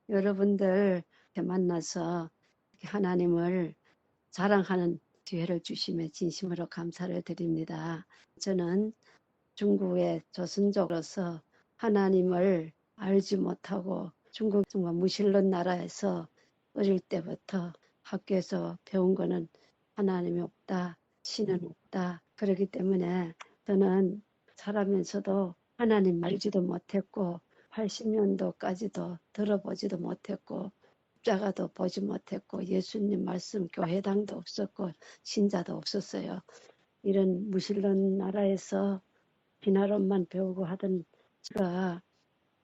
여러분들 이렇게 만나서 이렇게 하나님을 자랑하는 기회를 주심에 진심으로 감사를 드립니다. 저는 중국의 조선족으로서 하나님을 알지 못하고 중국 정말 무신론 나라에서 어릴 때부터 학교에서 배운 거는 하나님이 없다, 신은 없다. 그렇기 때문에 저는 살아면서도 하나님 알지도 못했고 80년도까지도 들어보지도 못했고 십자가도 보지 못했고 예수님 말씀 교회당도 없었고 신자도 없었어요. 이런 무신론 나라에서 비나론만 배우고 하던 제가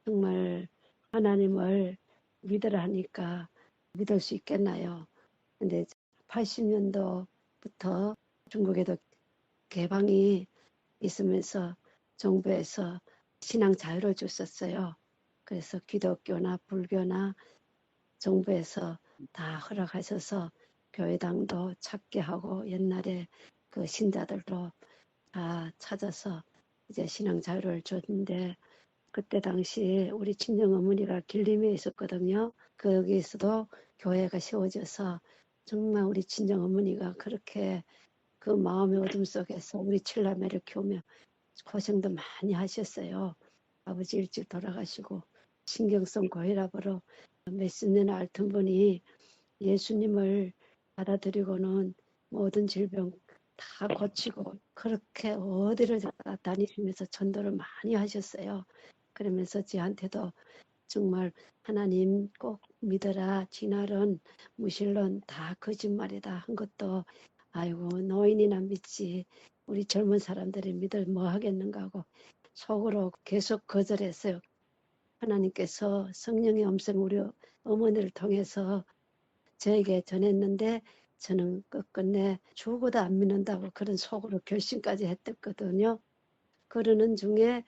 정말 하나님을 믿으라 하니까 믿을 수 있겠나요? 근데 80년도부터 중국에도 개방이 있으면서 정부에서 신앙 자유를 줬었어요. 그래서 기독교나 불교나 정부에서 다 허락하셔서 교회당도 찾게 하고 옛날에 그 신자들도 다 찾아서 이제 신앙 자유를 줬는데 그때 당시 우리 친정 어머니가 길림에 있었거든요. 거기에서도 교회가 세워져서 정말 우리 친정 어머니가 그렇게 그 마음의 어둠 속에서 우리 칠남매를 키우며 고생도 많이 하셨어요. 아버지 일찍 돌아가시고 신경성 고혈압으로 몇십 년 앓던 분이 예수님을 받아들이고는 모든 질병 다 고치고 그렇게 어디를 다니시면서 전도를 많이 하셨어요. 그러면서 저한테도 정말 하나님 꼭 믿어라. 진할은 무신론 다 거짓말이다 한 것도 아이고 노인이나 믿지 우리 젊은 사람들이 믿을 뭐 하겠는가 하고 속으로 계속 거절했어요. 하나님께서 성령의 음성 우리 어머니를 통해서 저에게 전했는데 저는 끝끝내 죽어도 안 믿는다고 그런 속으로 결심까지 했었거든요. 그러는 중에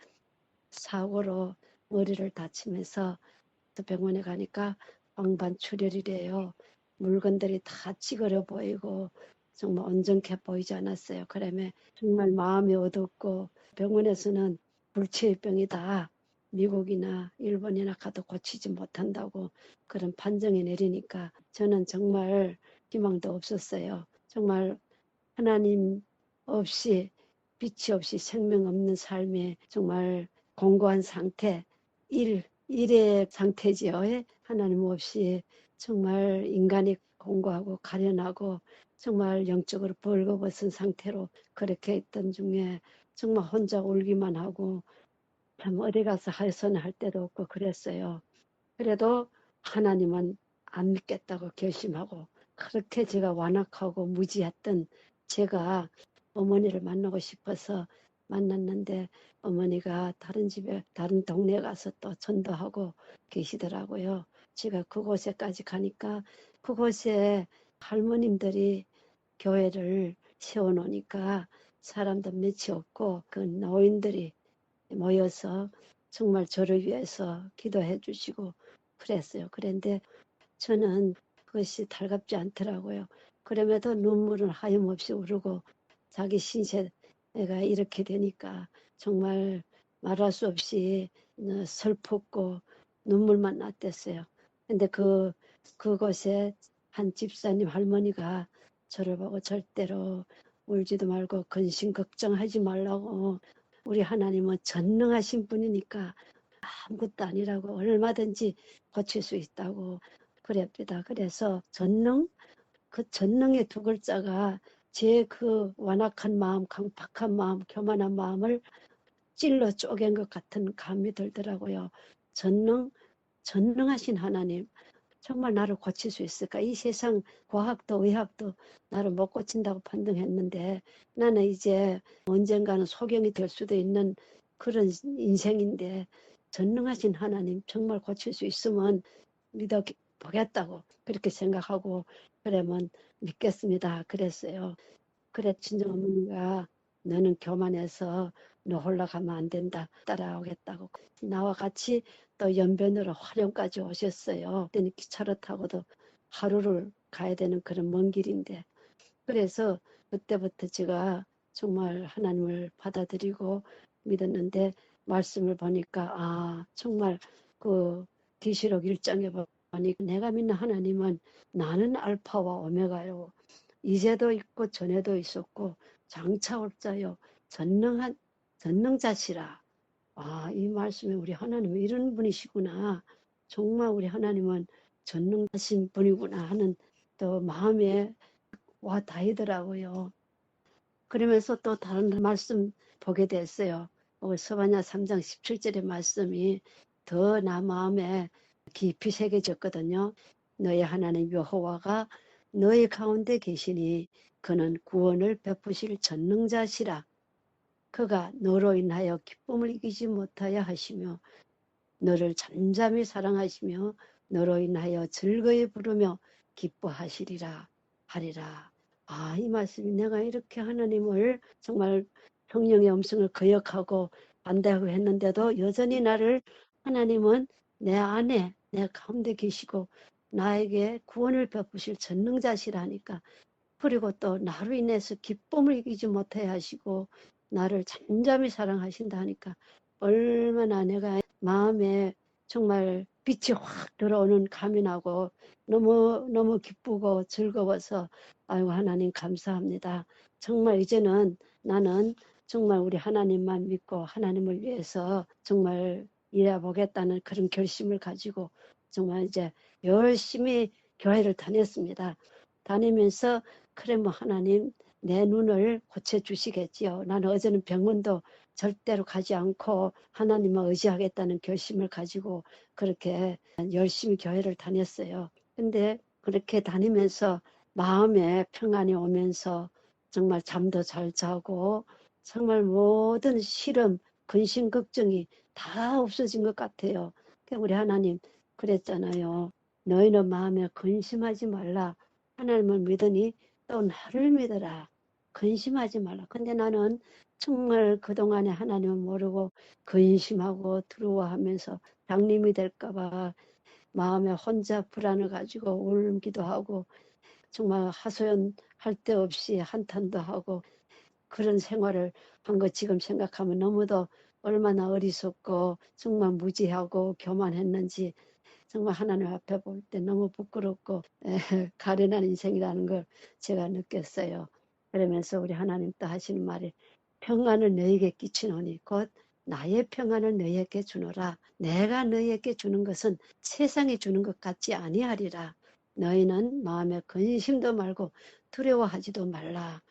사고로 머리를 다치면서 병원에 가니까 방반출혈이래요. 물건들이 다 찌그러 보이고 정말 온전케 보이지 않았어요. 그러면 정말 마음이 어둡고 병원에서는 불치의 병이다. 미국이나 일본이나 가도 고치지 못한다고 그런 판정이 내리니까 저는 정말 희망도 없었어요. 정말 하나님 없이 빛이 없이 생명 없는 삶에 정말 공고한 상태, 일의 상태지요. 하나님 없이 정말 인간이 공고하고 가련하고 정말 영적으로 벌거벗은 상태로 그렇게 있던 중에 정말 혼자 울기만 하고 참 어디 가서 하소연할 때도 없고 그랬어요. 그래도 하나님은 안 믿겠다고 결심하고 그렇게 제가 완악하고 무지했던 제가 어머니를 만나고 싶어서 만났는데 어머니가 다른 집에 다른 동네에 가서 또 전도하고 계시더라고요. 제가 그곳에까지 가니까 그곳에 할머님들이 교회를 세워놓으니까 사람도 몇이 없고 그 노인들이 모여서 정말 저를 위해서 기도해 주시고 그랬어요. 그런데 저는 그것이 달갑지 않더라고요. 그럼에도 눈물은 하염없이 흐르고 자기 신세가 이렇게 되니까 정말 말할 수 없이 슬펐고 눈물만 났댔어요. 근데 그곳에 한 집사님 할머니가 저를 보고 절대로 울지도 말고 근심 걱정하지 말라고 우리 하나님은 전능하신 분이니까 아무것도 아니라고 얼마든지 고칠 수 있다고 그랬습니다. 그래서 전능, 그 전능의 두 글자가 제 그 완악한 마음, 강팍한 마음, 교만한 마음을 찔러 쪼갠 것 같은 감이 들더라고요. 전능, 전능하신 하나님, 정말 나를 고칠 수 있을까? 이 세상 과학도 의학도 나를 못 고친다고 판단했는데 나는 이제 언젠가는 소경이 될 수도 있는 그런 인생인데 전능하신 하나님 정말 고칠 수 있으면 믿어 보겠다고 그렇게 생각하고 그러면 믿겠습니다. 그랬어요. 그래 친정어머니가 너는 교만해서 너 홀로 가면 안 된다. 따라오겠다고. 나와 같이 또 연변으로 화령까지 오셨어요. 그때는 기차를 타고도 하루를 가야 되는 그런 먼 길인데. 그래서 그때부터 제가 정말 하나님을 받아들이고 믿었는데 말씀을 보니까 아 정말 그 계시록 1장에 아니 내가 믿는 하나님은 나는 알파와 오메가요. 이제도 있고 전에도 있었고 장차 올 자요. 전능한 전능자시라. 아, 이 말씀에 우리 하나님은 이런 분이시구나. 정말 우리 하나님은 전능하신 분이구나 하는 또 마음에 와 닿이더라고요. 그러면서 또 다른 말씀 보게 됐어요. 스바냐 3장 17절의 말씀이 더 나 마음에 깊이 새겨졌거든요. 너의 하나님 여호와가 너의 가운데 계시니 그는 구원을 베푸실 전능자시라. 그가 너로 인하여 기쁨을 이기지 못하여 하시며 너를 잠잠히 사랑하시며 너로 인하여 즐거이 부르며 기뻐하시리라 하리라. 아, 이 말씀이 내가 이렇게 하나님을 정말 성령의 음성을 거역하고 반대하고 했는데도 여전히 나를 하나님은 내 안에 내 가운데 계시고 나에게 구원을 베푸실 전능자시라니까. 그리고 또 나로 인해서 기쁨을 이기지 못해 하시고 나를 잠잠히 사랑하신다 하니까 얼마나 내가 마음에 정말 빛이 확 들어오는 감이 나고 너무 기쁘고 즐거워서 아이고 하나님 감사합니다. 정말 이제는 나는 정말 우리 하나님만 믿고 하나님을 위해서 정말 일해보겠다는 그런 결심을 가지고 정말 이제 열심히 교회를 다녔습니다. 다니면서 그래 뭐 하나님 내 눈을 고쳐주시겠지요. 나는 어제는 병원도 절대로 가지 않고 하나님을 의지하겠다는 결심을 가지고 그렇게 열심히 교회를 다녔어요. 근데 그렇게 다니면서 마음에 평안이 오면서 정말 잠도 잘 자고 정말 모든 시름, 근심, 걱정이 다 없어진 것 같아요. 우리 하나님 그랬잖아요. 너희는 마음에 근심하지 말라. 하나님을 믿으니 또 나를 믿어라. 근심하지 말라. 근데 나는 정말 그동안에 하나님을 모르고 근심하고 두려워하면서 장님이 될까봐 마음에 혼자 불안을 가지고 울기도 하고 정말 하소연할 데 없이 한탄도 하고 그런 생활을 한 거 지금 생각하면 너무도 얼마나 어리석고 정말 무지하고 교만했는지 정말 하나님 앞에 볼 때 너무 부끄럽고 가련한 인생이라는 걸 제가 느꼈어요. 그러면서 우리 하나님 또 하시는 말이 평안을 너에게 끼치노니 곧 나의 평안을 너에게 주노라. 내가 너에게 주는 것은 세상이 주는 것 같지 아니하리라. 너희는 마음에 근심도 말고 두려워하지도 말라.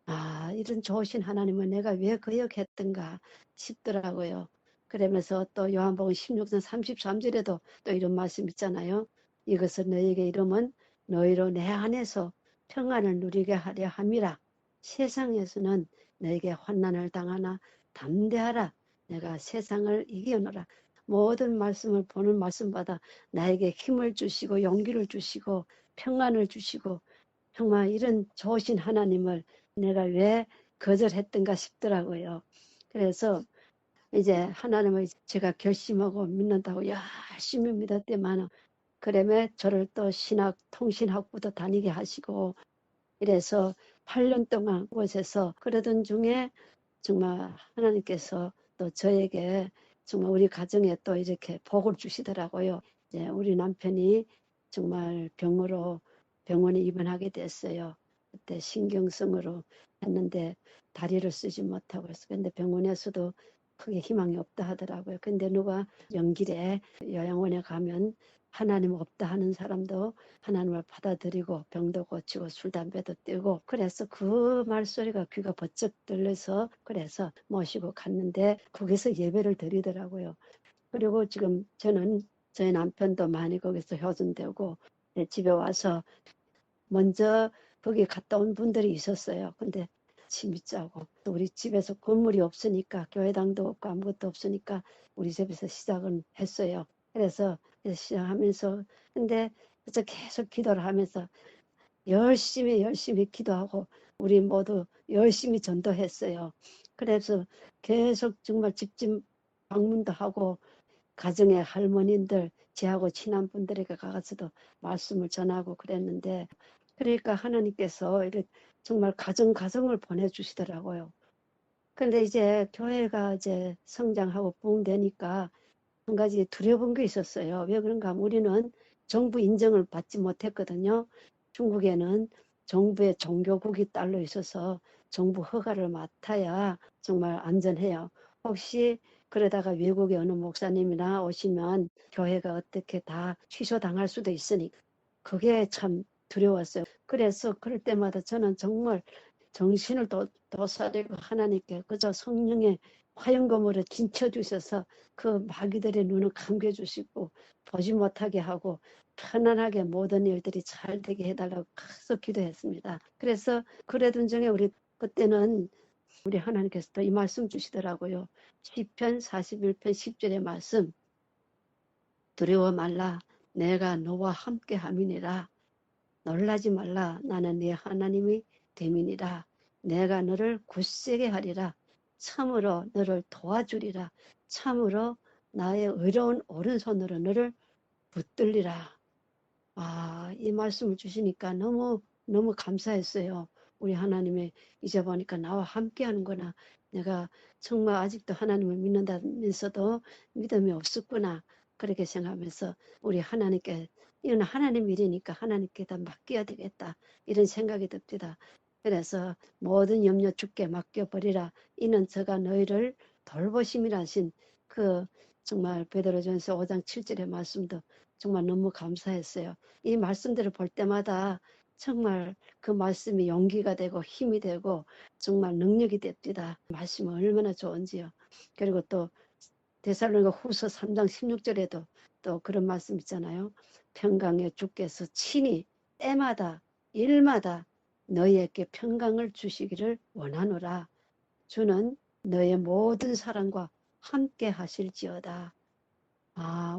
아, 이런 좋으신 하나님은 내가 왜 거역했던가 싶더라고요. 그러면서 또 요한복음 16장 33절에도 또 이런 말씀 있잖아요. 이것을 너에게 이름은 너희로 내 안에서 평안을 누리게 하려 함이라. 세상에서는 너에게 환난을 당하나 담대하라. 내가 세상을 이겨노라. 모든 말씀을 보는 말씀마다 나에게 힘을 주시고 용기를 주시고 평안을 주시고 정말 이런 좋으신 하나님을 내가 왜 거절했던가 싶더라고요. 그래서 이제 하나님을 제가 결심하고 믿는다고 열심히 믿었더만 그러면 저를 또 신학 통신학부도 다니게 하시고 이래서 8년 동안 그곳에서 그러던 중에 정말 하나님께서 또 저에게 정말 우리 가정에 또 이렇게 복을 주시더라고요. 이제 우리 남편이 정말 병으로 병원에 입원하게 됐어요. 그때 신경성으로 했는데 다리를 쓰지 못하고 해서 근데 병원에서도 크게 희망이 없다 하더라고요. 근데 누가 연길에 요양원에 가면 하나님 없다 하는 사람도 하나님을 받아들이고 병도 고치고 술 담배도 떼고 그래서 그 말소리가 귀가 번쩍 들려서 그래서 모시고 갔는데 거기서 예배를 드리더라고요. 그리고 지금 저는 저희 남편도 많이 거기서 효준되고 집에 와서 먼저 거기 갔다 온 분들이 있었어요. 근데 짐이 짜고 또 우리 집에서 건물이 없으니까 교회당도 없고 아무것도 없으니까 우리 집에서 시작은 했어요. 그래서 시작하면서 근데 그래서 계속 기도를 하면서 열심히 기도하고 우리 모두 열심히 전도했어요. 그래서 계속 정말 집집 방문도 하고 가정의 할머니들 제하고 친한 분들에게 가서도 말씀을 전하고 그랬는데 그러니까 하나님께서 이렇게 정말 가정을 보내주시더라고요. 근데 이제 교회가 이제 성장하고 부흥되니까 한 가지 두려운 게 있었어요. 왜 그런가 하면 우리는 정부 인정을 받지 못했거든요. 중국에는 정부의 종교국이 따로 있어서 정부 허가를 맡아야 정말 안전해요. 혹시 그러다가 외국의 어느 목사님이나 오시면 교회가 어떻게 다 취소당할 수도 있으니 그게 참 두려웠어요. 그래서 그럴 때마다 저는 정말 정신을 도사리고 하나님께 그저 성령의 화영검으로 진쳐주셔서 그 마귀들의 눈을 감겨주시고 보지 못하게 하고 편안하게 모든 일들이 잘 되게 해달라고 계속 기도했습니다. 그래서 그러던 중에 우리 그때는 우리 하나님께서 또 이 말씀 주시더라고요. 시편 41편 10절의 말씀, 두려워 말라 내가 너와 함께 함이니라. 놀라지 말라 나는 네 하나님이 됨이니라. 내가 너를 굳세게 하리라. 참으로 너를 도와주리라. 참으로 나의 의로운 오른손으로 너를 붙들리라. 이 말씀을 주시니까 너무 감사했어요. 우리 하나님의 이제 보니까 나와 함께 하는구나. 내가 정말 아직도 하나님을 믿는다면서도 믿음이 없었구나. 그렇게 생각하면서 우리 하나님께, 이건 하나님 일이니까 하나님께 다 맡겨야 되겠다. 이런 생각이 듭니다. 그래서 모든 염려 주께 맡겨버리라. 이는 저가 너희를 돌보심이라신 그 정말 베드로전서 5장 7절의 말씀도 정말 너무 감사했어요. 이 말씀들을 볼 때마다 정말 그 말씀이 용기가 되고 힘이 되고 정말 능력이 됩니다. 말씀은 얼마나 좋은지요. 그리고 또 데살로니가 후서 3장 16절에도 또 그런 말씀 있잖아요. 평강의 주께서 친히 때마다 일마다 너희에게 평강을 주시기를 원하노라. 주는 너의 모든 사랑과 함께 하실지어다.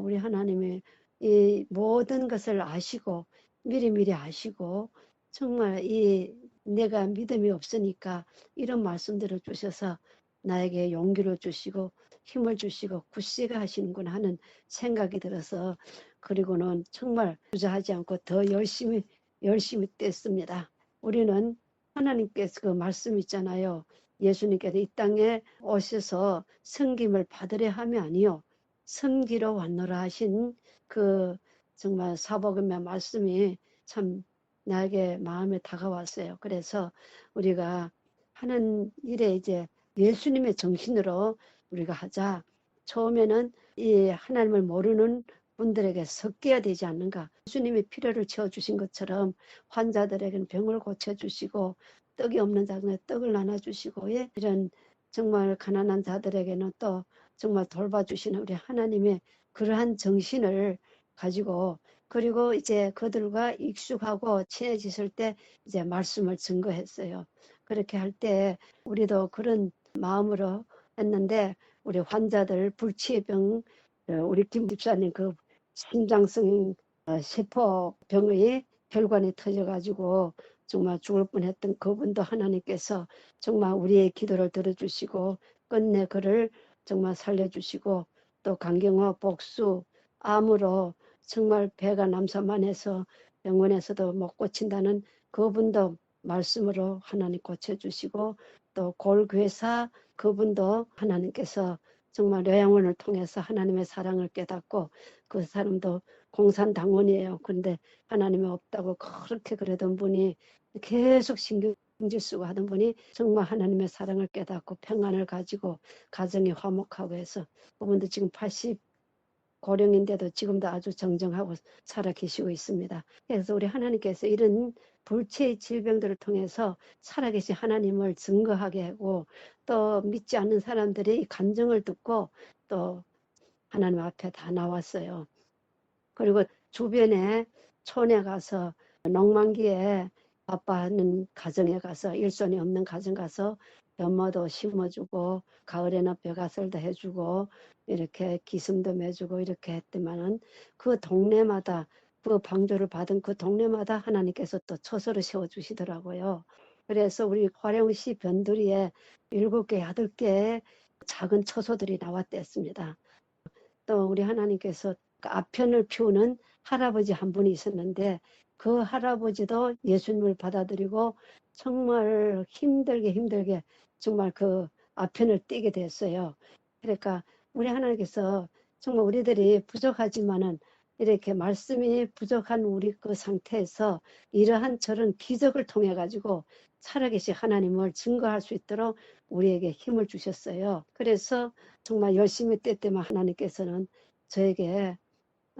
우리 하나님이 이 모든 것을 아시고 미리미리 아시고 정말 이 내가 믿음이 없으니까 이런 말씀들을 주셔서 나에게 용기를 주시고 힘을 주시고 굳세게 하시는구나 하는 생각이 들어서, 그리고는 정말 주저하지 않고 더 열심히 뗐습니다. 우리는 하나님께서 그 말씀 있잖아요. 예수님께서 이 땅에 오셔서 섬김을 받으려 함이 아니요 섬기러 왔노라 하신 그 정말 사복음의 말씀이 참 나에게 마음에 다가왔어요. 그래서 우리가 하는 일에 이제 예수님의 정신으로 우리가 하자. 처음에는 이 하나님을 모르는 분들에게 섞여야 되지 않는가. 예수님이 필요를 채워주신 것처럼 환자들에게는 병을 고쳐주시고 떡이 없는 자들에게 떡을 나눠주시고, 이런 정말 가난한 자들에게는 또 정말 돌봐주시는 우리 하나님의 그러한 정신을 가지고, 그리고 이제 그들과 익숙하고 친해지실 때 이제 말씀을 증거했어요. 그렇게 할 때 우리도 그런 마음으로 했는데, 우리 환자들 불치병, 우리 김 집사님 그 심장성 세포병의 혈관이 터져가지고 정말 죽을 뻔했던 그분도 하나님께서 정말 우리의 기도를 들어주시고 끝내 그를 정말 살려주시고, 또 강경화 복수 암으로 정말 배가 남사만해서 병원에서도 못 고친다는 그분도 말씀으로 하나님 고쳐주시고, 또 골괴사 그분도 하나님께서 정말 요양원을 통해서 하나님의 사랑을 깨닫고, 그 사람도 공산당원이에요. 근데 하나님이 없다고 그렇게 그러던 분이 계속 신경질 쓰고 하던 분이 정말 하나님의 사랑을 깨닫고 평안을 가지고 가정이 화목하고 해서 그분도 지금 80 고령인데도 지금도 아주 정정하고 살아 계시고 있습니다. 그래서 우리 하나님께서 이런 불치의 질병들을 통해서 살아계신 하나님을 증거하게 하고, 또 믿지 않는 사람들이 감정을 듣고 또 하나님 앞에 다 나왔어요. 그리고 주변에 촌에 가서 농만기에 바빠하는 가정에 가서, 일손이 없는 가정 가서 연마도 심어주고 가을에는 벼가설도 해주고 이렇게 기슴도 매주고 이렇게 했더만은 그 동네마다 그 방조를 받은 그 동네마다 하나님께서 또 처소를 세워주시더라고요. 그래서 우리 화령시 변두리에 7개, 8개의 작은 처소들이 나왔댔습니다. 또 우리 하나님께서 아편을 피우는 할아버지 한 분이 있었는데, 그 할아버지도 예수님을 받아들이고 정말 힘들게 정말 그 아편을 떼게 됐어요. 그러니까 우리 하나님께서 정말 우리들이 부족하지만은 이렇게 말씀이 부족한 우리 그 상태에서 이러한 저런 기적을 통해 가지고 살아계신 하나님을 증거할 수 있도록 우리에게 힘을 주셨어요. 그래서 정말 열심히 때때만 하나님께서는 저에게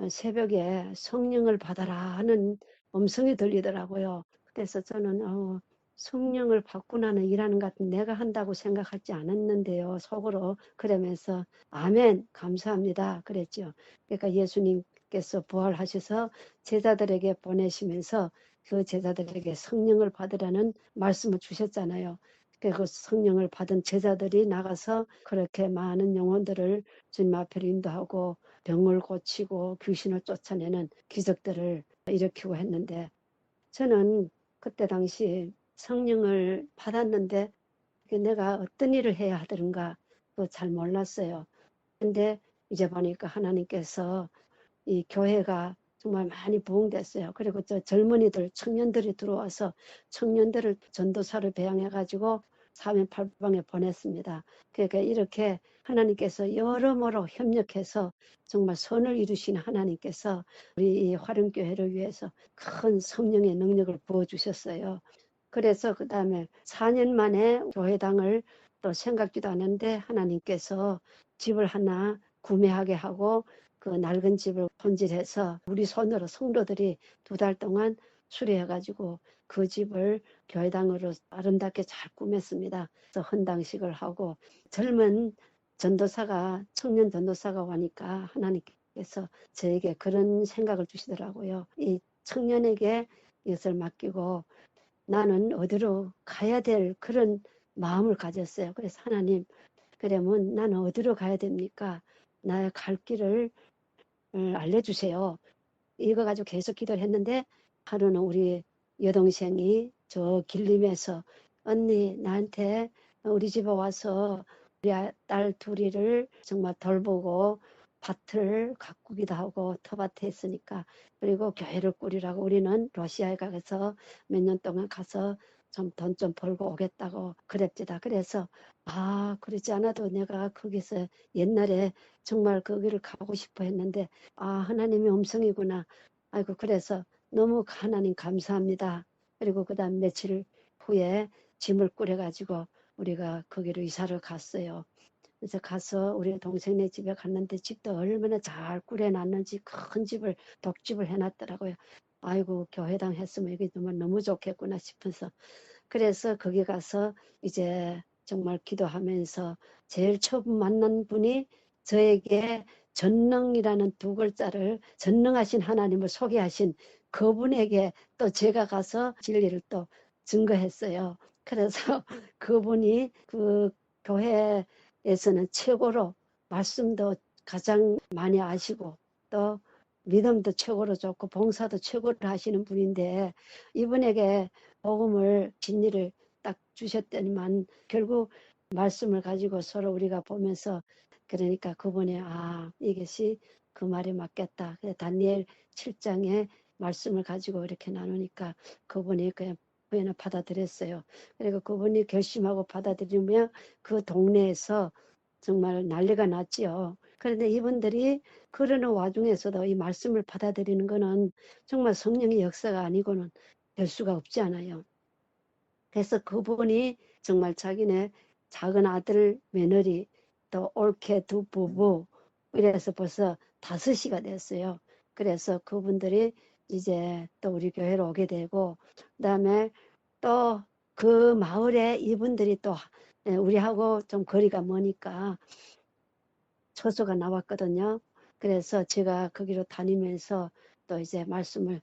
새벽에 성령을 받아라 하는 음성이 들리더라고요. 그래서 저는 성령을 받고 나는 일하는 것 같은 내가 한다고 생각하지 않았는데요. 속으로 그러면서 아멘 감사합니다 그랬죠. 그러니까 예수님께서 부활하셔서 제자들에게 보내시면서 그 제자들에게 성령을 받으라는 말씀을 주셨잖아요. 그 성령을 받은 제자들이 나가서 그렇게 많은 영혼들을 주님 앞에 인도하고 병을 고치고 귀신을 쫓아내는 기적들을 일으키고 했는데 저는 그때 당시 성령을 받았는데 내가 어떤 일을 해야 하던가 잘 몰랐어요. 근데 이제 보니까 하나님께서 이 교회가 정말 많이 부흥됐어요. 그리고 저 젊은이들, 청년들이 들어와서 청년들을 전도사를 배양해가지고 사면팔방에 보냈습니다. 그러니까 이렇게 하나님께서 여러모로 협력해서 정말 선을 이루신 하나님께서 우리 이 화령교회를 위해서 큰 성령의 능력을 부어주셨어요. 그래서 그 다음에 4년 만에 교회당을 또 생각지도 않은데 하나님께서 집을 하나 구매하게 하고 그 낡은 집을 손질해서 우리 손으로 성도들이 2달 동안 수리해가지고 그 집을 교회당으로 아름답게 잘 꾸몄습니다. 그래서 헌당식을 하고 젊은 전도사가 청년 전도사가 오니까 하나님께서 저에게 그런 생각을 주시더라고요. 이 청년에게 이것을 맡기고 나는 어디로 가야 될 그런 마음을 가졌어요. 그래서 하나님, 그러면 나는 어디로 가야 됩니까? 나의 갈 길을 알려주세요. 이거 가지고 계속 기도를 했는데 하루는 우리 여동생이 저 길림에서 언니 나한테 우리 집에 와서 우리 딸 둘이를 정말 돌보고 밭을 가꾸기도 하고 텃밭에 있으니까 그리고 교회를 꾸리라고 우리는 러시아에 가서 몇 년 동안 가서 좀 돈 좀 벌고 오겠다고 그랬지다. 그래서 그러지 않아도 내가 거기서 옛날에 정말 거기를 가고 싶어 했는데 하나님의 음성이구나. 아이고 그래서 너무 하나님 감사합니다. 그리고 그 다음 며칠 후에 짐을 꾸려가지고 우리가 거기로 이사를 갔어요. 그래서 가서 우리 동생네 집에 갔는데 집도 얼마나 잘 꾸려놨는지 큰 집을 독집을 해놨더라고요. 아이고 교회당 했으면 이게 정말 너무 좋겠구나 싶어서 그래서 거기 가서 이제 정말 기도하면서 제일 처음 만난 분이 저에게 전능이라는 2글자를 전능하신 하나님을 소개하신 그분에게 또 제가 가서 진리를 또 증거했어요. 그래서 그분이 그 교회에서는 최고로 말씀도 가장 많이 아시고 또 믿음도 최고로 좋고 봉사도 최고로 하시는 분인데 이분에게 복음을 진리를 딱 주셨더니만 결국 말씀을 가지고 서로 우리가 보면서 그러니까 그분이 이것이 그 말이 맞겠다. 다니엘 7장의 말씀을 가지고 이렇게 나누니까 그분이 그냥 받아들였어요. 그리고 그분이 결심하고 받아들이면 그 동네에서 정말 난리가 났지요. 그런데 이분들이 그러는 와중에서도 이 말씀을 받아들이는 거는 정말 성령의 역사가 아니고는 될 수가 없지 않아요. 그래서 그분이 정말 자기네 작은 아들, 며느리, 또 올케 2 부부, 이래서 벌써 5이가 됐어요. 그래서 그분들이 이제 또 우리 교회로 오게 되고, 그 다음에 또 그 마을에 이분들이 또 우리하고 좀 거리가 머니까 처소가 나왔거든요. 그래서 제가 거기로 다니면서 또 이제 말씀을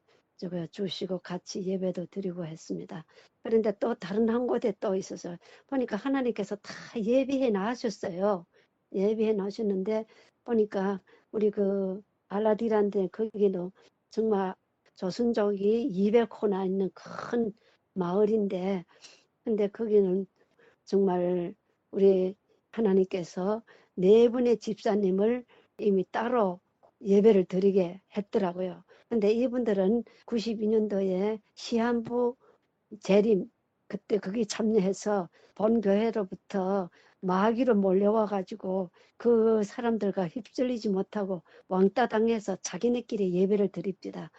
주시고 같이 예배도 드리고 했습니다. 그런데 또 다른 한 곳에 또 있어서 보니까 하나님께서 다 예비해 놔셨어요. 예비해 놔셨는데 보니까 우리 그 알라디란데 거기도 정말 조선족이 200호나 있는 큰 마을인데 근데 거기는 정말 우리 하나님께서 4분의 집사님을 이미 따로 예배를 드리게 했더라고요. 근데 이분들은 92년도에 시한부 재림 그때 거기 참여해서 본교회로부터 마귀로 몰려와 가지고 그 사람들과 휩쓸리지 못하고 왕따 당해서 자기네끼리 예배를 드립니다.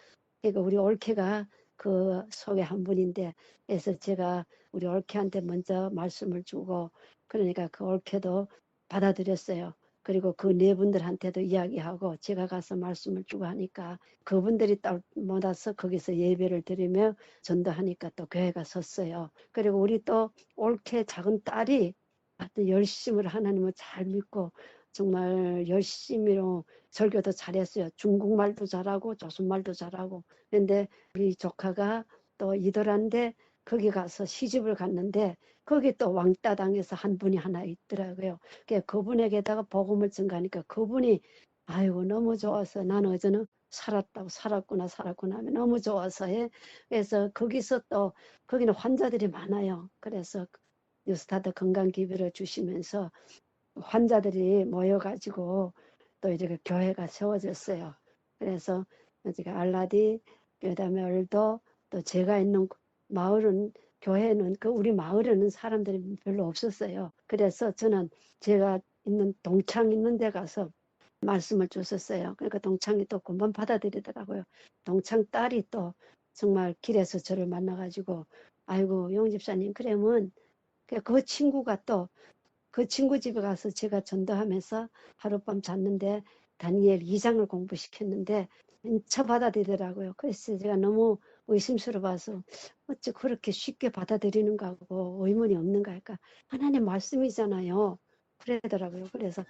그러니까 우리 올케가 그 속에 한 분인데, 그래서 제가 우리 올케한테 먼저 말씀을 주고, 그러니까 그 올케도 받아들였어요. 그리고 그 네 분들한테도 이야기하고 제가 가서 말씀을 주고 하니까 그분들이 딱 모아서 거기서 예배를 드리며 전도하니까 또 교회가 섰어요. 그리고 우리 또 올케 작은 딸이 하여튼 열심으로 하나님을 잘 믿고 정말 열심히로 설교도 잘했어요. 중국말도 잘하고 조선말도 잘하고. 그런데 우리 조카가 또 이더란데 거기 가서 시집을 갔는데 거기 또 왕따 당해서 한 분이 하나 있더라고요. 그분에게다가 복음을 전가하니까 그분이 아이고 너무 좋아서 나는 어제는 살았구나 하면 너무 좋아서 해. 그래서 거기서 또 거기는 환자들이 많아요. 그래서 뉴스타트 건강 기부를 주시면서 환자들이 모여가지고 또 이렇게 교회가 세워졌어요. 그래서 제가 알라디, 그다음에 얼도, 또 제가 있는 마을은 교회는 그 우리 마을에는 사람들이 별로 없었어요. 그래서 저는 제가 있는 동창 있는 데 가서 말씀을 줬었어요. 그러니까 동창이 또 금방 받아들이더라고요. 동창 딸이 또 정말 길에서 저를 만나가지고 아이고 용 집사님 그러면 그 친구가 또 그 친구 집에 가서 제가 전도하면서 하룻밤 잤는데 다니엘 2장을 공부시켰는데 진짜 받아들이더라고요. 그래서 제가 너무 의심스러워서 어찌 그렇게 쉽게 받아들이는가 하고 의문이 없는가 할까. 하나님 말씀이잖아요. 그러더라고요. 그래서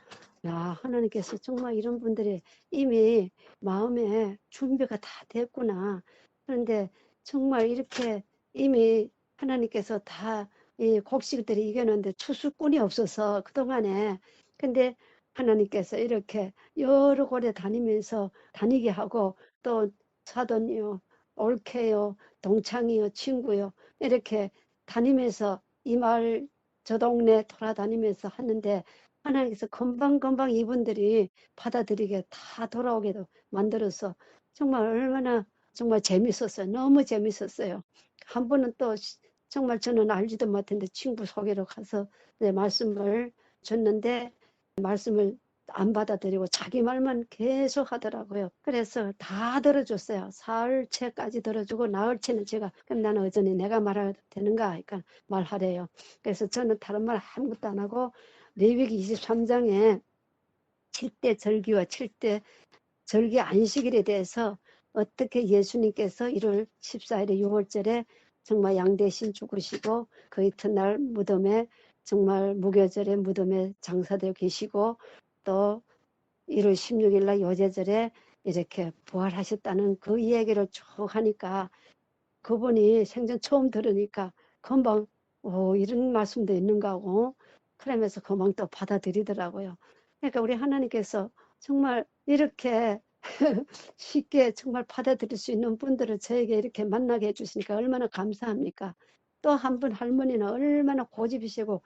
야 하나님께서 정말 이런 분들이 이미 마음에 준비가 다 됐구나. 그런데 정말 이렇게 이미 하나님께서 다 이 곡식들이 이겼는데 추수꾼이 없어서 그동안에. 근데 하나님께서 이렇게 여러 곳에 다니면서 다니게 하고 또 사돈이요, 올케요, 동창이요, 친구요 이렇게 다니면서 이 마을 저 동네 돌아다니면서 하는데 하나님께서 금방금방 이분들이 받아들이게 다 돌아오게도 만들어서 정말 얼마나 정말 재밌었어요. 너무 재밌었어요. 한 번은 또 정말 저는 알지도 못했는데 친구 소개로 가서 말씀을 줬는데 말씀을 안 받아들이고 자기 말만 계속 하더라고요. 그래서 다 들어줬어요. 사흘째까지 들어주고 나흘째는 제가 그럼 나는 여전히 내가 말해도 되는가 하니까 말하래요. 그래서 저는 다른 말 아무것도 안 하고 레위기 23장에 7대 절기와 7대 절기 안식일에 대해서 어떻게 예수님께서 1월 14일에 6월절에 정말 양 대신 죽으시고 그 이튿날 무덤에 정말 무교절에 무덤에 장사되어 계시고 또 1월 16일 날 요제절에 이렇게 부활하셨다는 그 이야기를 쭉 하니까 그분이 생전 처음 들으니까 금방 이런 말씀도 있는가 하고 그러면서 금방 또 받아들이더라고요. 그러니까 우리 하나님께서 정말 이렇게 쉽게 정말 받아들일 수 있는 분들을 저에게 이렇게 만나게 해주시니까 얼마나 감사합니까? 또 한 분 할머니는 얼마나 고집이시고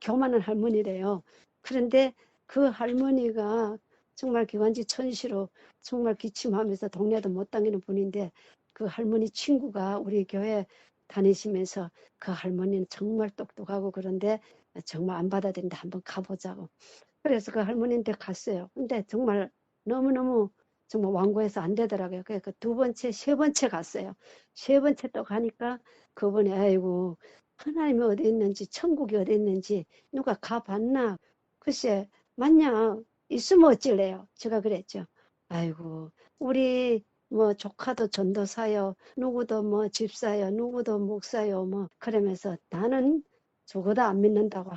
교만한 할머니래요. 그런데 그 할머니가 정말 기관지 천시로 정말 기침하면서 동네도 못 다니는 분인데 그 할머니 친구가 우리 교회 다니시면서 그 할머니는 정말 똑똑하고 그런데 정말 안 받아들인데 한번 가보자고. 그래서 그 할머니한테 갔어요. 근데 정말 너무너무 정말 완고해서 안 되더라고요. 그래서 두 번째, 세 번째 갔어요. 세 번째 또 가니까 그분이 아이고 하나님이 어디 있는지 천국이 어디 있는지 누가 가봤나? 글쎄 맞냐? 있으면 어찔래요? 제가 그랬죠. 아이고 우리 뭐 조카도 전도사요, 누구도 뭐 집사요, 누구도 목사요, 뭐 그러면서 나는 죽어도 안 믿는다고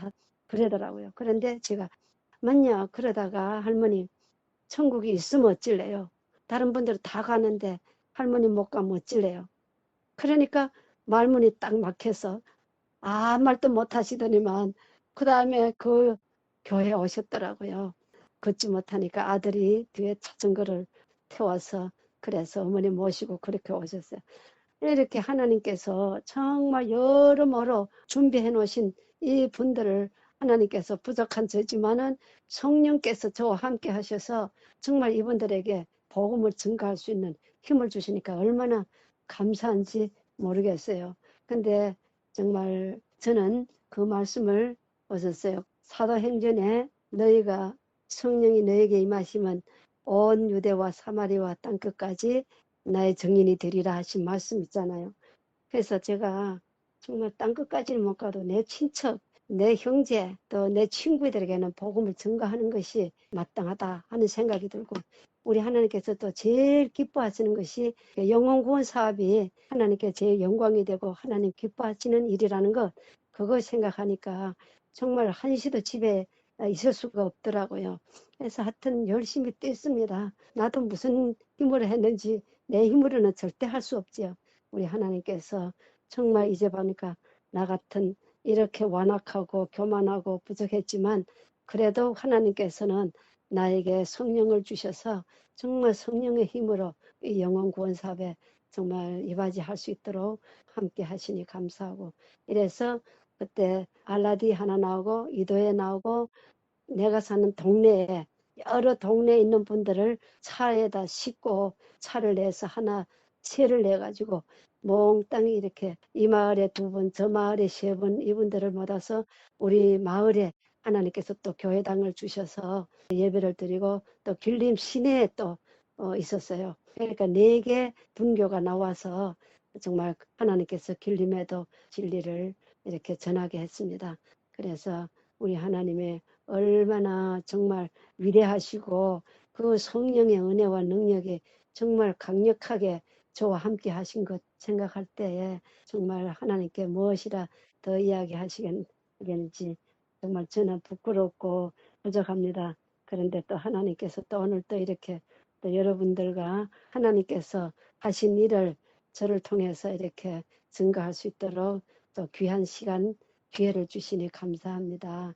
그러더라고요. 그런데 제가 맞냐? 그러다가 할머니 천국이 있으면 어찔래요? 다른 분들은 다 가는데 할머니 못 가면 어찔래요? 그러니까 말문이 딱 막혀서 아무 말도 못 하시더니만 그 다음에 그 교회 오셨더라고요. 걷지 못하니까 아들이 뒤에 자전거를 태워서 그래서 어머니 모시고 그렇게 오셨어요. 이렇게 하나님께서 정말 여러모로 준비해 놓으신 이 분들을 하나님께서 부족한 저지만은 성령께서 저와 함께 하셔서 정말 이분들에게 복음을 증가할 수 있는 힘을 주시니까 얼마나 감사한지 모르겠어요. 근데 정말 저는 그 말씀을 얻었어요. 사도행전에 너희가 성령이 너에게 임하시면 온 유대와 사마리아와 땅끝까지 나의 증인이 되리라 하신 말씀 있잖아요. 그래서 제가 정말 땅끝까지는 못 가도 내 친척, 내 형제, 또 내 친구들에게는 복음을 전가하는 것이 마땅하다 하는 생각이 들고, 우리 하나님께서 또 제일 기뻐하시는 것이 영혼 구원 사업이 하나님께 제일 영광이 되고 하나님 기뻐하시는 일이라는 것, 그거 생각하니까 정말 한시도 집에 있을 수가 없더라고요. 그래서 하여튼 열심히 뛰었습니다. 나도 무슨 힘으로 했는지 내 힘으로는 절대 할 수 없지요. 우리 하나님께서 정말 이제 보니까 나 같은 이렇게 완악하고 교만하고 부족했지만 그래도 하나님께서는 나에게 성령을 주셔서 정말 성령의 힘으로 이 영혼 구원 사업에 정말 이바지할 수 있도록 함께 하시니 감사하고, 이래서 그때 알라디 하나 나오고 이도에 나오고 내가 사는 동네에 여러 동네에 있는 분들을 차에다 싣고 차를 내서 하나 세를 내가지고 몽땅히 이렇게 이 마을에 2분, 저 마을에 3분 이분들을 모아서 우리 마을에 하나님께서 또 교회당을 주셔서 예배를 드리고 또 길림 시내에 또 있었어요. 그러니까 4개 분교가 나와서 정말 하나님께서 길림에도 진리를 이렇게 전하게 했습니다. 그래서 우리 하나님의 얼마나 정말 위대하시고 그 성령의 은혜와 능력이 정말 강력하게 저와 함께 하신 것 생각할 때에 정말 하나님께 무엇이라 더 이야기하시겠는지 정말 저는 부끄럽고 부족합니다. 그런데 또 하나님께서 또 오늘 또 이렇게 또 여러분들과 하나님께서 하신 일을 저를 통해서 이렇게 증거할 수 있도록 또 귀한 시간, 기회를 주시니 감사합니다.